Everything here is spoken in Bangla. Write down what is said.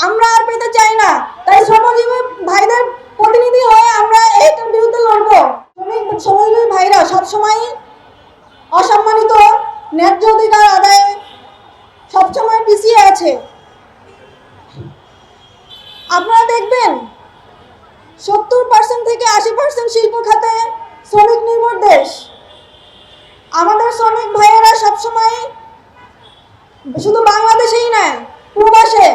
আমরা আর পেতে চাই না। তাই শ্রমজীবী ভাইদের প্রতিনিধি হয়ে আমরা এইটার বিরুদ্ধে লড়বো। শ্রমজীবী ভাইরা সবসময় অসম্মানিত, ন্যায্য অধিকার আদায়ে সবসময় পিছিয়ে আছে। আপনারা দেখবেন 70% থেকে 80% শিল্প খাতে শ্রমিক নির্ভর দেশ। আমাদের শ্রমিক ভাইয়েরা সবসময় শুধু বাংলাদেশেই নয়, প্রবাসে